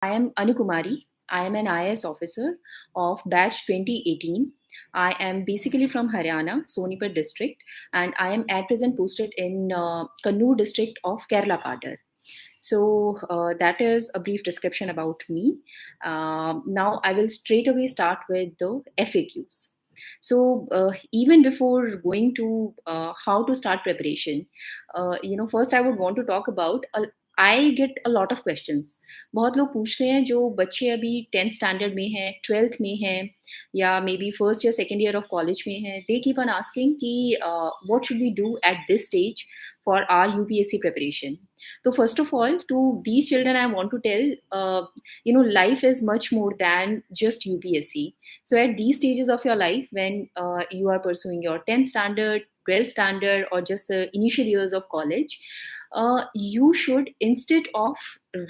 I am Anu Kumari. I am an IAS officer of batch 2018. I am basically from Haryana, Sonipat district, and I am at present posted in Kannur district of Kerala Kadar. So that is a brief description about me. Now I will straight away start with the FAQs. So even before going to how to start preparation, first I would want to talk about. I get a lot of questions. बहुत लोग पूछते हैं जो बच्चे अभी 10th standard में हैं, 12th में हैं, या मे बी फर्स्ट या सेकेंड ईयर ऑफ कॉलेज में हैं. दे कीप ऑन आस्किंग कि what should we do at this stage for our UPSC preparation. So first of all, to these children, I want to tell, life is much more than just UPSC. So at these stages of your life, when you are pursuing your 10th standard, 12th standard, or just the initial years of college, you should, instead of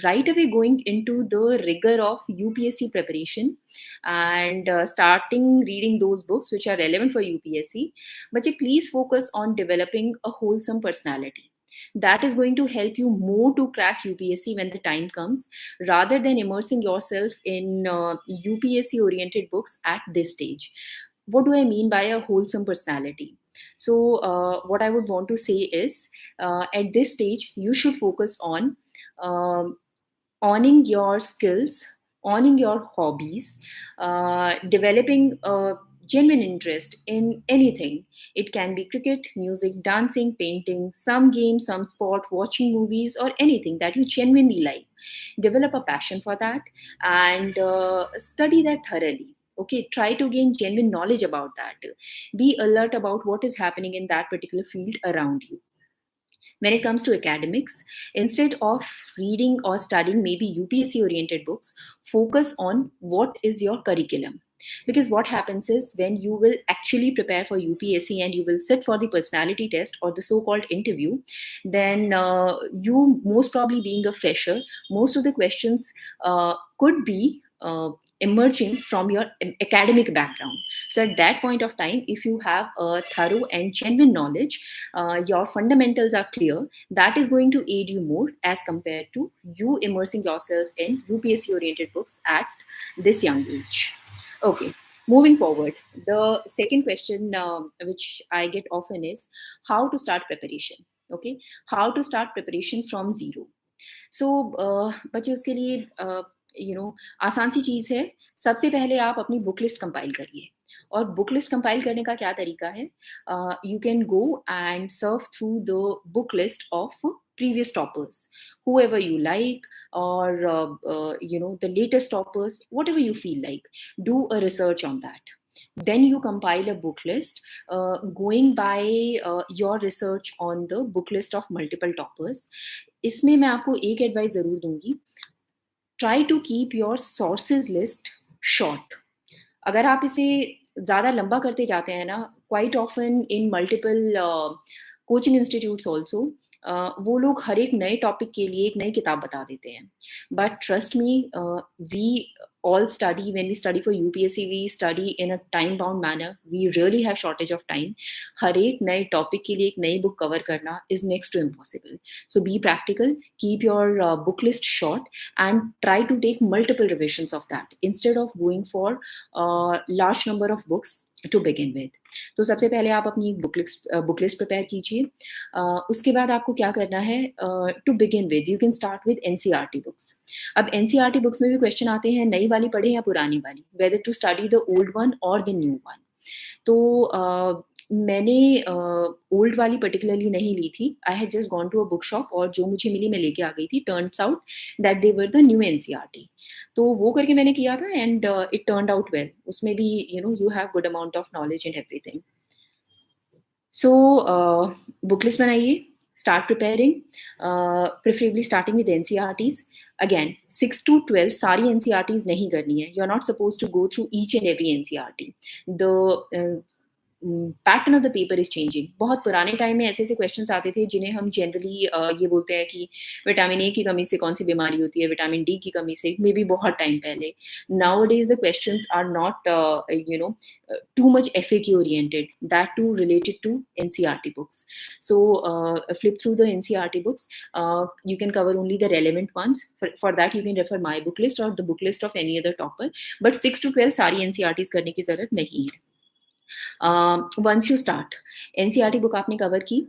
right away going into the rigor of UPSC preparation and starting reading those books which are relevant for UPSC, but please focus on developing a wholesome personality. That is going to help you more to crack UPSC when the time comes, rather than immersing yourself in UPSC oriented books at this stage. What do I mean by a wholesome personality? So, what I would want to say is, at this stage, you should focus on um, owning your skills, owning your hobbies, developing a genuine interest in anything. It can be cricket, music, dancing, painting, some game, some sport, watching movies, or anything that you genuinely like. Develop a passion for that and study that thoroughly. Okay, try to gain genuine knowledge about that. Be alert about what is happening in that particular field around you. When it comes to academics, instead of reading or studying maybe UPSC oriented books, focus on what is your curriculum. Because what happens is, when you will actually prepare for UPSC and you will sit for the personality test or the so called interview, then you, most probably being a fresher, most of the questions could be emerging from your academic background. So at that point of time, if you have a thorough and genuine knowledge, your fundamentals are clear, that is going to aid you more as compared to you immersing yourself in UPSC oriented books at this young age. Okay, moving forward, the second question which I get often is how to start preparation. Okay, how to start preparation from zero. सो बच्चे उसके लिए आसान सी चीज़ है. सबसे पहले आप अपनी book list compile करिए. और बुक लिस्ट कंपाइल करने का क्या तरीका है? You can go and Surf through the book list of previous toppers, whoever you like, or the latest toppers, whatever you feel like. Do a research on that. Then you compile a book list, going by your research on the book list of multiple toppers. इसमें मैं आपको एक advice जरूर दूंगी. Try to keep your sources list short. अगर आप इसे ज़्यादा लंबा करते जाते हैं ना, quite often in multiple coaching institutes also, वो लोग हर एक नए टॉपिक के लिए एक नई किताब बता देते हैं. But trust me, we all study, when we study for UPSC, we study in a time bound manner. We really have shortage of time. हर एक नए टॉपिक के लिए एक नई बुक कवर करना is next to impossible. So be practical, keep your book list short, and try to take multiple revisions of that instead of going for large number of books to begin with. तो सबसे पहले आप अपनी book list prepare कीजिए. उसके बाद आपको क्या करना है? To begin with you can start with NCERT books. अब एनसीईआरटी बुक्स में भी क्वेश्चन आते हैं, नई वाली पढ़े या पुरानी वाली, whether to study the old one और द न्यू वन. तो मैंने ओल्ड वाली पर्टिकुलरली नहीं ली थी. I had just gone to a book shop और जो मुझे मिली मैं लेके आ गई थी. Turns out that they were the new NCERT. तो वो करके मैंने किया था and it turned out well. उसमें भी you have good amount of knowledge in everything. So book list बनाइए, start preparing, preferably starting with NCERTs. Again, 6 to 12 सारी NCERTs नहीं करनी है. You're not supposed to go through each and every NCERT. The pattern of the paper is changing. बहुत पुराने time में ऐसे ऐसे क्वेश्चंस आते थे जिन्हें हम जनरली ये बोलते हैं कि विटामिन ए की कमी से कौन सी बीमारी होती है, विटामिन डी की कमी से, मे बी बहुत टाइम पहले. Now days the questions are not too much FAQ oriented, that too related to NCERT books. So flip through the NCERT books. You can cover only the relevant ones. For that you can refer my book list or the book list of any other topper. But 6 to 12 सारी NCERTs करने की जरूरत नहीं है. Once you start, NCERT book आपने cover की.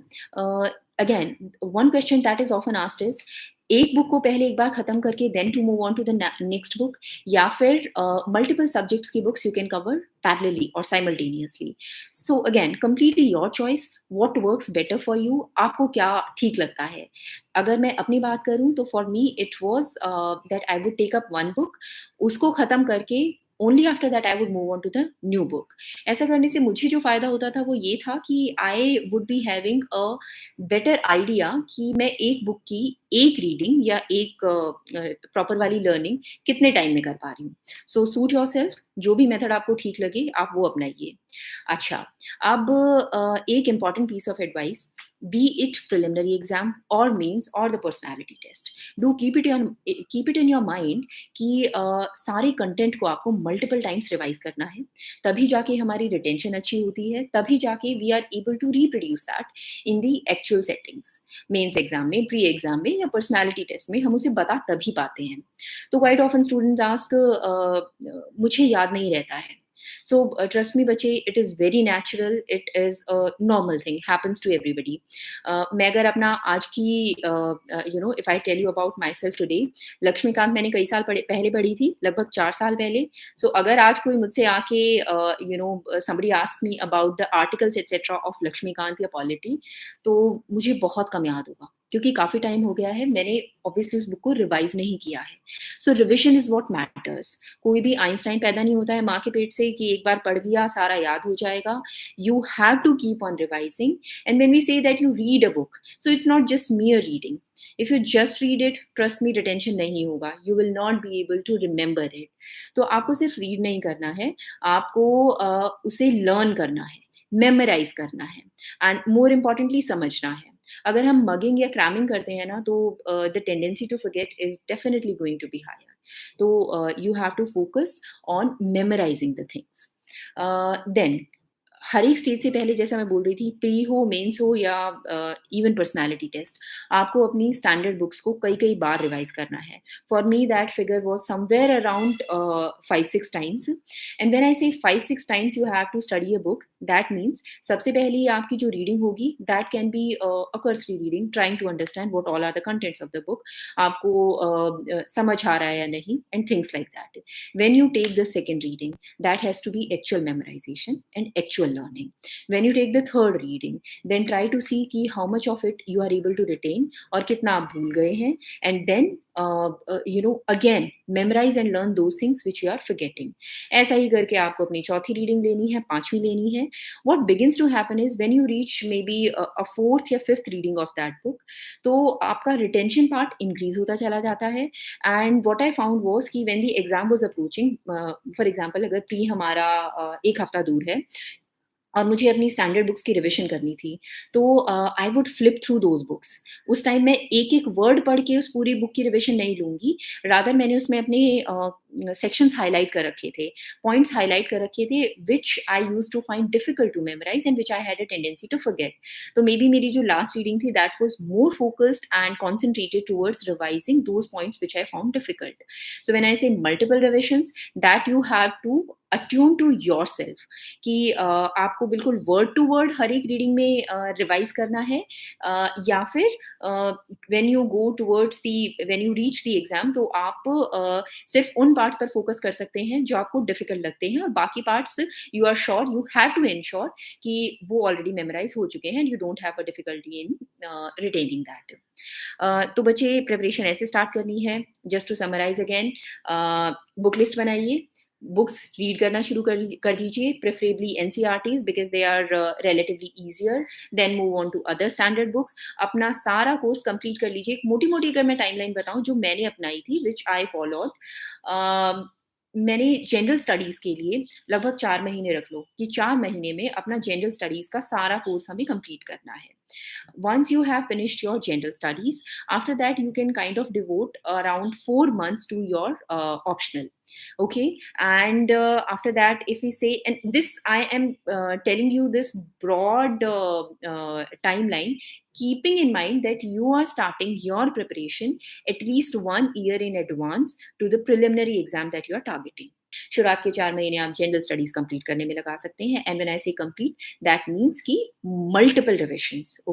Again, one question that is often asked is, एक book को पहले एक बार खत्म करके then to move on to the next book, या फिर मल्टीपल सब्जेक्ट्स की books you can cover parallelly और simultaneously. So again completely your choice, what works better for you, आपको क्या ठीक लगता है. अगर मैं अपनी बात करूं तो for me it was that I would take up one book, उसको खत्म करके only after that I would move on to the new book. ऐसा करने से मुझे जो फायदा होता था वो ये था कि I would be having a better idea कि मैं एक बुक की एक रीडिंग या एक प्रॉपर वाली लर्निंग कितने टाइम में कर पा रही हूँ. सो सूट योर सेल्फ, जो भी मेथड आपको ठीक लगे आप वो अपनाइए. अच्छा, अब एक important piece of advice, be it preliminary exam or means or the personality test, do keep it in your mind कि सारे कंटेंट को आपको मल्टीपल टाइम्स रिवाइज करना है. तभी जाके हमारी रिटेंशन अच्छी होती है, तभी जाके we are able to reproduce that in the actual settings. Mains exam में, प्री एग्जाम में या पर्सनालिटी टेस्ट में हम उसे बता तभी पाते हैं. तो क्वाइट ऑफन स्टूडेंट्स आस्क मुझे याद नहीं रहता है. So trust me बच्चे, it is very natural, it is a normal thing, happens to everybody. मैं अगर अपना आज की if I tell you about myself today, Laxmikant मैंने कई साल पहले पढ़ी थी, लगभग 4 साल पहले. So अगर आज कोई मुझसे आके somebody ask me about the articles etc of Laxmikant या पॉलिटी, तो मुझे बहुत कम याद होगा क्योंकि काफी टाइम हो गया है, मैंने ऑब्वियसली उस बुक को रिवाइज नहीं किया है. सो रिविजन इज व्हाट मैटर्स. कोई भी आइंस्टाइन पैदा नहीं होता है माँ के पेट से कि एक बार पढ़ दिया सारा याद हो जाएगा. You have to keep on revising. And when we say that you read a book, so it's not just mere reading. If you just read it, trust me, retention नहीं होगा. You will not be able to remember it. तो आपको सिर्फ read नहीं करना है, आपको उसे लर्न करना है, मेमोराइज करना है, एंड मोर इम्पोर्टेंटली समझना है. अगर हम मगिंग या क्रैमिंग करते हैं ना, तो the tendency to forget is definitely going to be higher. तो you have to focus on memorising the things. Then हर एक स्टेज से पहले, जैसा मैं बोल रही थी, प्री हो, मेंस हो या इवन पर्सनालिटी टेस्ट, आपको अपनी स्टैंडर्ड बुक्स को कई कई बार रिवाइज करना है. For me that figure was somewhere around 5-6 times. And when I say 5-6 times you have to study a book, that means सबसे पहले आपकी जो रीडिंग होगी that can be a cursory reading, trying to understand what all are the contents of the book. आपको समझ आ रहा है या नहीं, and things like that. When you take the second reading, that has to be actual memorization and actual learning. When you take the third reading, then try to see कि how much of it you are able to retain और कितना आप भूल गए हैं. And then again memorize and learn those things which you are forgetting. ऐसा ही करके आपको अपनी चौथी रीडिंग लेनी है, पांचवी लेनी है. What begins to happen is when you reach maybe a fourth या fifth reading of that book, तो आपका retention part increase होता चला जाता है. And what I found was कि when the exam was approaching, for example अगर pre हमारा 1 हफ्ता दूर है और मुझे अपनी स्टैंडर्ड बुक्स की रिविजन करनी थी, तो I would flip through those books. उस टाइम मैं एक एक वर्ड पढ़ के उस पूरी बुक की रिविजन नहीं लूंगी, रादर मैंने उसमें अपने सेक्शंस हाईलाइट कर रखे थे, पॉइंट्स हाईलाइट कर रखे थे, which I used to find difficult to memorise and which I had a tendency to forget. तो मे बी मेरी जो लास्ट रीडिंग थी that was more focused and concentrated towards revising those points which I found difficult. So when I say multiple revisions, that you have to attune to yourself कि आपको बिल्कुल word to word हर एक reading में revise करना है, या फिर when you go towards when you reach the exam, तो आप सिर्फ उन पार्ट्स पर फोकस कर सकते हैं जो आपको डिफिकल्ट लगते हैं, और बाकी parts you are sure, you have to ensure कि वो ऑलरेडी मेमोराइज हो चुके हैं, you don't have a difficulty in retaining that. तो बच्चे, प्रिपरेशन ऐसे स्टार्ट करनी है. Just to summarise again, book list बनाइए, बुक्स रीड करना शुरू कर दीजिए, preferably NCERTs because they are relatively easier. Then move on to other standard books. अपना सारा कोर्स कंप्लीट कर लीजिए. एक मोटी मोटी अगर मैं टाइमलाइन बताऊं जो मैंने अपनाई थी, विच आई फॉलोड. मैंने जनरल स्टडीज़ के लिए लगभग 4 महीने रख लो कि 4 महीने में अपना जनरल स्टडीज़ का सारा कोर्स हमें कंप्लीट करना है। Once you have finished your general studies, after that you can kind of devote around 4 months to your optional. Okay, and after that, if we say, and this I am telling you this broad timeline, keeping in mind that you are starting your preparation at least 1 year in advance to the preliminary exam that you are targeting. शुरुआत के 4 महीने आप general studies complete करने में लगा सकते हैं, and when I से कंप्लीट, दैट मीन्स कि मल्टीपल रिविजन्स।